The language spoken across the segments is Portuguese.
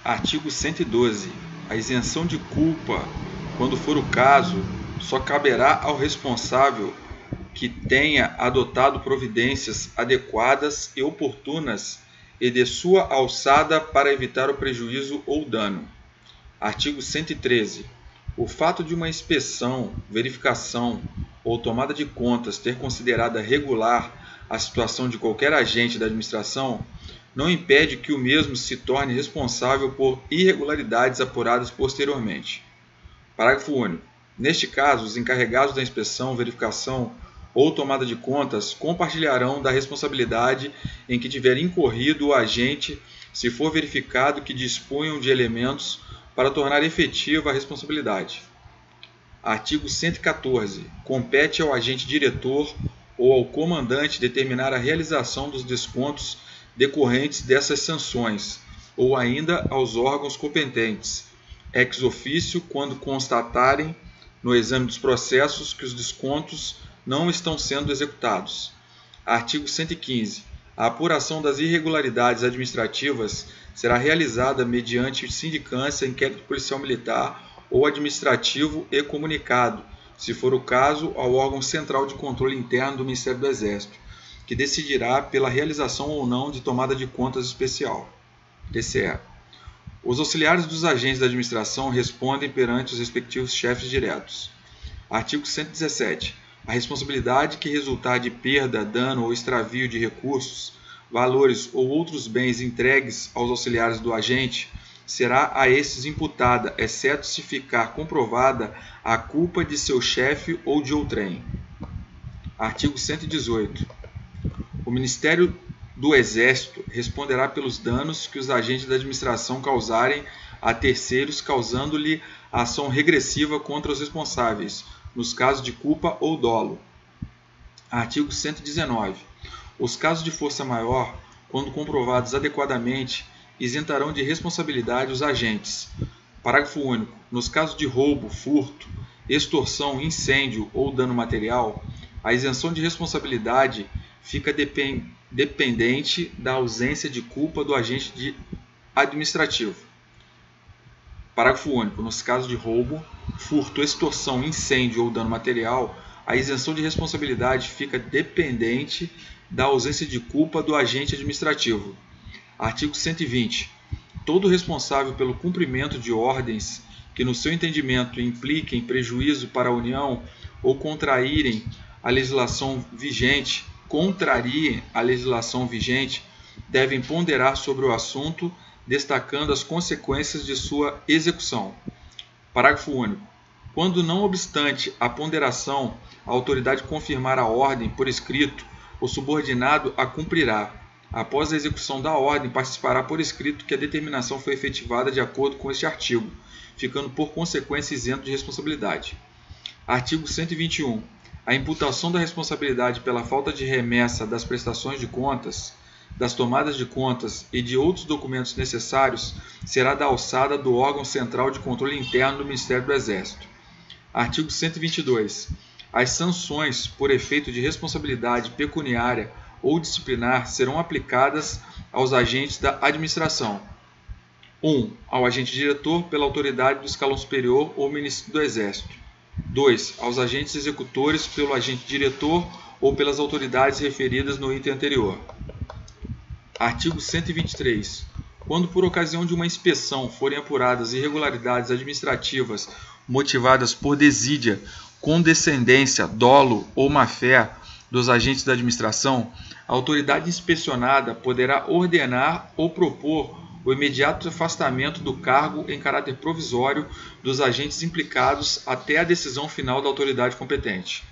Artigo 112. A isenção de culpa, quando for o caso, só caberá ao responsável que tenha adotado providências adequadas e oportunas e de sua alçada para evitar o prejuízo ou dano. Artigo 113. O fato de uma inspeção, verificação ou tomada de contas ter considerada regular a situação de qualquer agente da administração não impede que o mesmo se torne responsável por irregularidades apuradas posteriormente. Parágrafo único. Neste caso, os encarregados da inspeção, verificação ou tomada de contas compartilharão da responsabilidade em que tiver incorrido o agente, se for verificado que dispunham de elementos para tornar efetiva a responsabilidade. Artigo 114. Compete ao agente diretor ou ao comandante determinar a realização dos descontos decorrentes dessas sanções, ou ainda aos órgãos competentes, ex officio, quando constatarem no exame dos processos que os descontos não estão sendo executados. Artigo 115. A apuração das irregularidades administrativas será realizada mediante sindicância, inquérito policial militar ou administrativo e comunicado, se for o caso, ao órgão central de controle interno do Ministério do Exército, que decidirá pela realização ou não de tomada de contas especial, TCE. Os auxiliares dos agentes da administração respondem perante os respectivos chefes diretos. Artigo 117. A responsabilidade que resultar de perda, dano ou extravio de recursos, valores ou outros bens entregues aos auxiliares do agente será a esses imputada, exceto se ficar comprovada a culpa de seu chefe ou de outrem. Artigo 118. O Ministério do Exército responderá pelos danos que os agentes da administração causarem a terceiros, causando-lhe ação regressiva contra os responsáveis, nos casos de culpa ou dolo. Artigo 119. Os casos de força maior, quando comprovados adequadamente, isentarão de responsabilidade os agentes. Parágrafo único. Nos casos de roubo, furto, extorsão, incêndio ou dano material, a isenção de responsabilidade fica dependente da ausência de culpa do agente administrativo. Parágrafo único. Nos casos de roubo, furto, extorsão, incêndio ou dano material, a isenção de responsabilidade fica dependente da ausência de culpa do agente administrativo. Artigo 120. Todo responsável pelo cumprimento de ordens que, no seu entendimento, impliquem prejuízo para a União ou contrariem a legislação vigente, devem ponderar sobre o assunto, destacando as consequências de sua execução. Parágrafo único. Quando, não obstante a ponderação, a autoridade confirmar a ordem por escrito, o subordinado a cumprirá. Após a execução da ordem, participará por escrito que a determinação foi efetivada de acordo com este artigo, ficando por consequência isento de responsabilidade. Artigo 121. A imputação da responsabilidade pela falta de remessa das prestações de contas, das tomadas de contas e de outros documentos necessários será da alçada do órgão central de controle interno do Ministério do Exército. Artigo 122. As sanções por efeito de responsabilidade pecuniária ou disciplinar serão aplicadas aos agentes da administração. 1. Ao agente diretor pela autoridade do escalão superior ou ministro do Exército. 2. Aos agentes executores pelo agente diretor ou pelas autoridades referidas no item anterior. Artigo 123. Quando por ocasião de uma inspeção forem apuradas irregularidades administrativas motivadas por desídia, condescendência, dolo ou má-fé dos agentes da administração, a autoridade inspecionada poderá ordenar ou propor o imediato afastamento do cargo em caráter provisório dos agentes implicados até a decisão final da autoridade competente.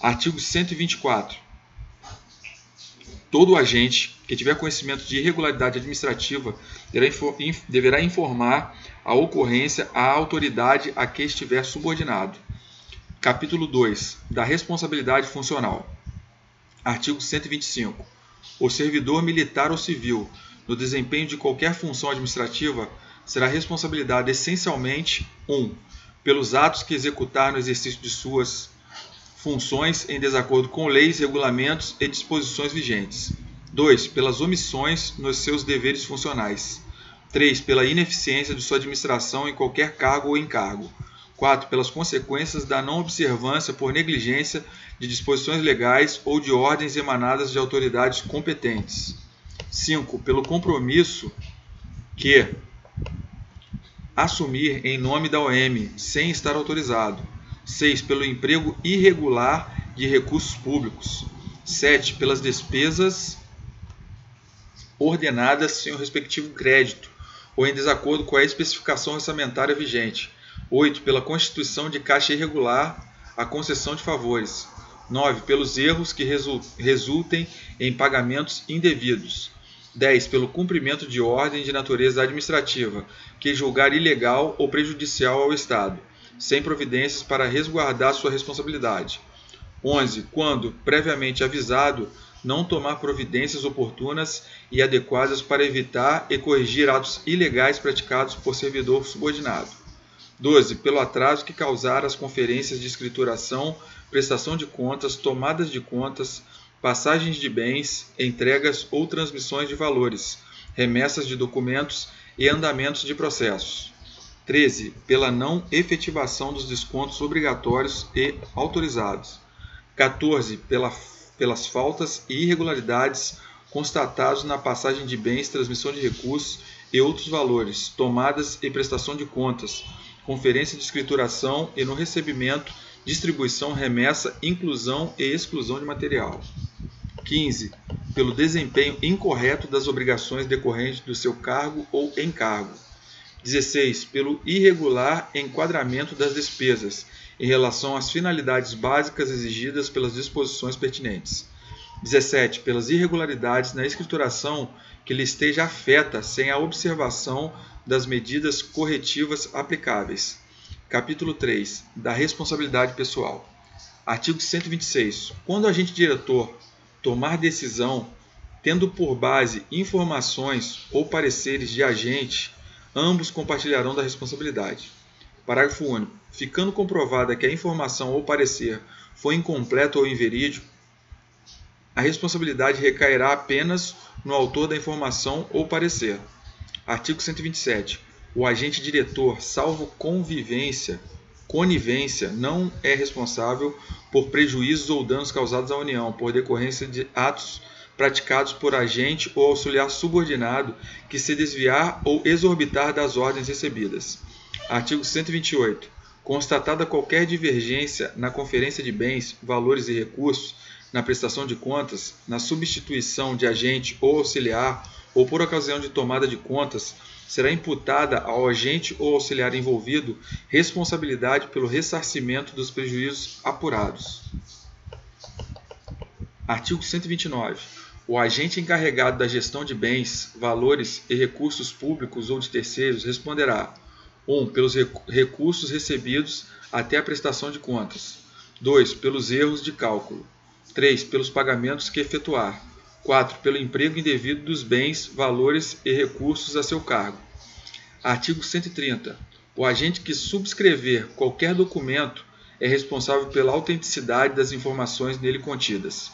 Artigo 124. Todo agente que tiver conhecimento de irregularidade administrativa deverá informar a ocorrência à autoridade a que estiver subordinado. Capítulo 2. Da responsabilidade funcional. Artigo 125. O servidor militar ou civil, no desempenho de qualquer função administrativa, será responsabilidade essencialmente 1. Pelos atos que executar no exercício de suas funções em desacordo com leis, regulamentos e disposições vigentes. 2. Pelas omissões nos seus deveres funcionais. 3. Pela ineficiência de sua administração em qualquer cargo ou encargo. 4. Pelas consequências da não observância por negligência de disposições legais ou de ordens emanadas de autoridades competentes. 5. Pelo compromisso que assumir em nome da OM, sem estar autorizado. 6. Pelo emprego irregular de recursos públicos. 7. Pelas despesas ordenadas sem o respectivo crédito ou em desacordo com a especificação orçamentária vigente. 8. Pela constituição de caixa irregular, a concessão de favores. 9. Pelos erros que resultem em pagamentos indevidos. 10. Pelo cumprimento de ordem de natureza administrativa, que julgar ilegal ou prejudicial ao Estado, sem providências para resguardar sua responsabilidade. 11. Quando, previamente avisado, não tomar providências oportunas e adequadas para evitar e corrigir atos ilegais praticados por servidor subordinado. 12. Pelo atraso que causar as conferências de escrituração, prestação de contas, tomadas de contas, passagens de bens, entregas ou transmissões de valores, remessas de documentos e andamentos de processos. 13. Pela não efetivação dos descontos obrigatórios e autorizados. 14. Pelas faltas e irregularidades constatados na passagem de bens, transmissão de recursos e outros valores, tomadas e prestação de contas, conferência de escrituração e no recebimento, distribuição, remessa, inclusão e exclusão de material. 15. Pelo desempenho incorreto das obrigações decorrentes do seu cargo ou encargo. 16. Pelo irregular enquadramento das despesas em relação às finalidades básicas exigidas pelas disposições pertinentes. 17. Pelas irregularidades na escrituração que lhe esteja afeta sem a observação das medidas corretivas aplicáveis. Capítulo 3. Da responsabilidade pessoal. Artigo 126. Quando o agente diretor tomar decisão, tendo por base informações ou pareceres de agente, ambos compartilharão da responsabilidade. Parágrafo único. Ficando comprovada que a informação ou parecer foi incompleto ou inverídico, a responsabilidade recairá apenas no autor da informação ou parecer. Artigo 127. O agente diretor, salvo conivência, não é responsável por prejuízos ou danos causados à União por decorrência de atos praticados por agente ou auxiliar subordinado que se desviar ou exorbitar das ordens recebidas. Artigo 128. Constatada qualquer divergência na conferência de bens, valores e recursos, na prestação de contas, na substituição de agente ou auxiliar ou por ocasião de tomada de contas, será imputada ao agente ou auxiliar envolvido responsabilidade pelo ressarcimento dos prejuízos apurados. Artigo 129. O agente encarregado da gestão de bens, valores e recursos públicos ou de terceiros responderá: 1. Pelos recursos recebidos até a prestação de contas. 2. Pelos erros de cálculo. 3. Pelos pagamentos que efetuar. 4. Pelo emprego indevido dos bens, valores e recursos a seu cargo. Artigo 130. O agente que subscrever qualquer documento é responsável pela autenticidade das informações nele contidas.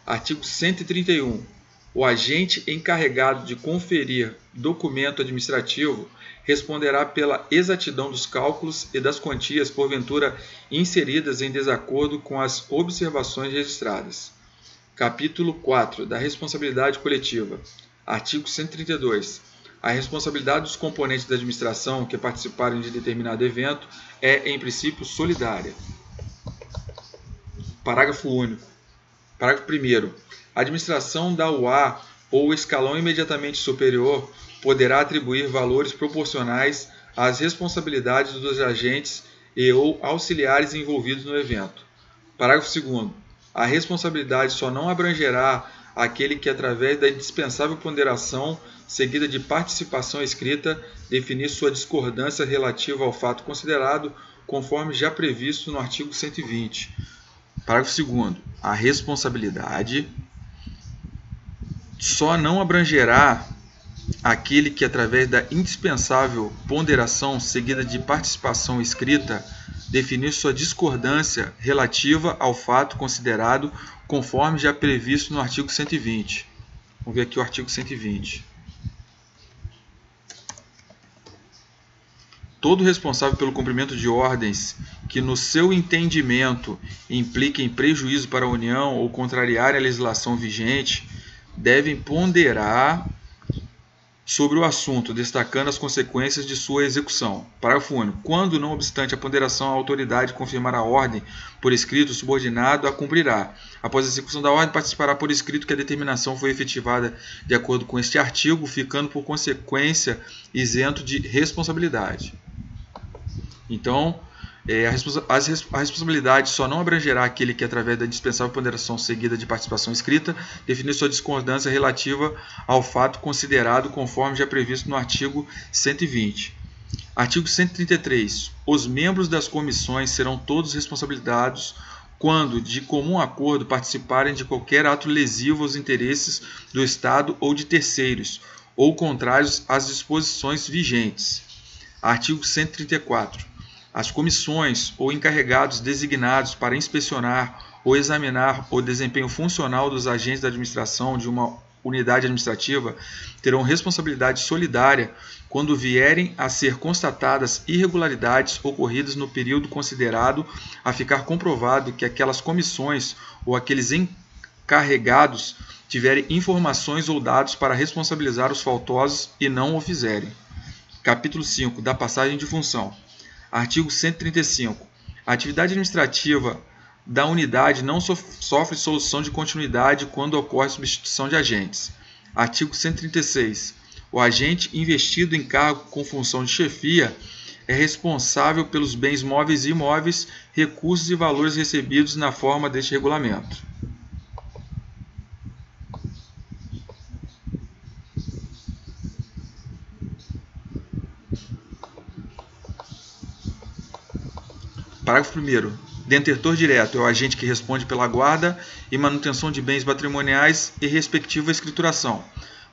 Artigo 131. O agente encarregado de conferir documento administrativo responderá pela exatidão dos cálculos e das quantias porventura inseridas em desacordo com as observações registradas. Capítulo 4. Da responsabilidade coletiva. Artigo 132. A responsabilidade dos componentes da administração que participarem de determinado evento é, em princípio, solidária. Parágrafo único. Parágrafo 1º. A administração da UA ou o escalão imediatamente superior poderá atribuir valores proporcionais às responsabilidades dos agentes e ou auxiliares envolvidos no evento. Parágrafo 2º. A responsabilidade só não abrangerá aquele que, através da indispensável ponderação seguida de participação escrita, definir sua discordância relativa ao fato considerado, conforme já previsto no artigo 120. Parágrafo 2º. A responsabilidade só não abrangerá aquele que, através da indispensável ponderação seguida de participação escrita, definir sua discordância relativa ao fato considerado, conforme já previsto no artigo 120. Vamos ver aqui o artigo 120. Todo responsável pelo cumprimento de ordens que, no seu entendimento, impliquem prejuízo para a União ou contrariarem a legislação vigente, devem ponderar sobre o assunto, destacando as consequências de sua execução. Parágrafo único. Quando, não obstante a ponderação, a autoridade confirmar a ordem por escrito, o subordinado a cumprirá. Após a execução da ordem, participará por escrito que a determinação foi efetivada de acordo com este artigo, ficando, por consequência, isento de responsabilidade. Então, a responsabilidade só não abrangerá aquele que, através da indispensável ponderação seguida de participação escrita, definir sua discordância relativa ao fato considerado conforme já previsto no artigo 120. Artigo 133. Os membros das comissões serão todos responsabilizados quando, de comum acordo, participarem de qualquer ato lesivo aos interesses do Estado ou de terceiros, ou contrários às disposições vigentes. Artigo 134. As comissões ou encarregados designados para inspecionar ou examinar o desempenho funcional dos agentes da administração de uma unidade administrativa terão responsabilidade solidária quando vierem a ser constatadas irregularidades ocorridas no período considerado a ficar comprovado que aquelas comissões ou aqueles encarregados tiverem informações ou dados para responsabilizar os faltosos e não o fizerem. Capítulo 5. Da passagem de função. Artigo 135. A atividade administrativa da unidade não sofre solução de continuidade quando ocorre substituição de agentes. Artigo 136. O agente investido em cargo com função de chefia é responsável pelos bens móveis e imóveis, recursos e valores recebidos na forma deste regulamento. Parágrafo 1º. Detentor direto é o agente que responde pela guarda e manutenção de bens patrimoniais e respectiva escrituração.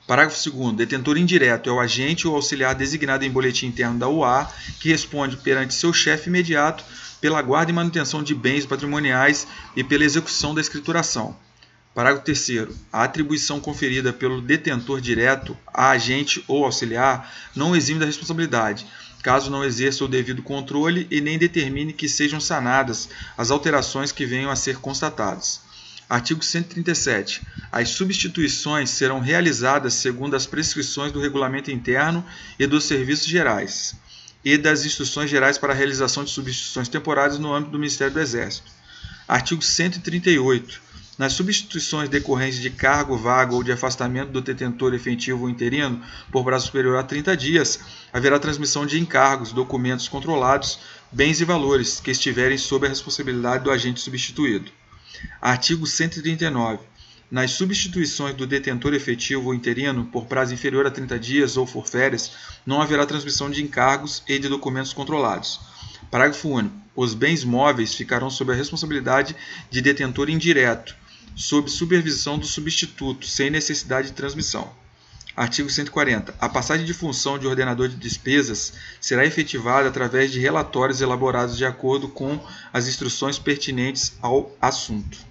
Parágrafo 2º. Detentor indireto é o agente ou auxiliar designado em boletim interno da UA que responde perante seu chefe imediato pela guarda e manutenção de bens patrimoniais e pela execução da escrituração. Parágrafo 3º. A atribuição conferida pelo detentor direto a agente ou auxiliar não exime da responsabilidade, caso não exerça o devido controle e nem determine que sejam sanadas as alterações que venham a ser constatadas. Artigo 137. As substituições serão realizadas segundo as prescrições do Regulamento Interno e dos Serviços Gerais e das Instruções Gerais para a realização de substituições temporárias no âmbito do Ministério do Exército. Artigo 138. Nas substituições decorrentes de cargo, vaga ou de afastamento do detentor efetivo ou interino por prazo superior a 30 dias, haverá transmissão de encargos, documentos controlados, bens e valores que estiverem sob a responsabilidade do agente substituído. Artigo 139. Nas substituições do detentor efetivo ou interino por prazo inferior a 30 dias ou por férias, não haverá transmissão de encargos e de documentos controlados. Parágrafo único. Os bens móveis ficarão sob a responsabilidade de detentor indireto, sob supervisão do substituto, sem necessidade de transmissão. Artigo 140. A passagem de função de ordenador de despesas será efetivada através de relatórios elaborados de acordo com as instruções pertinentes ao assunto.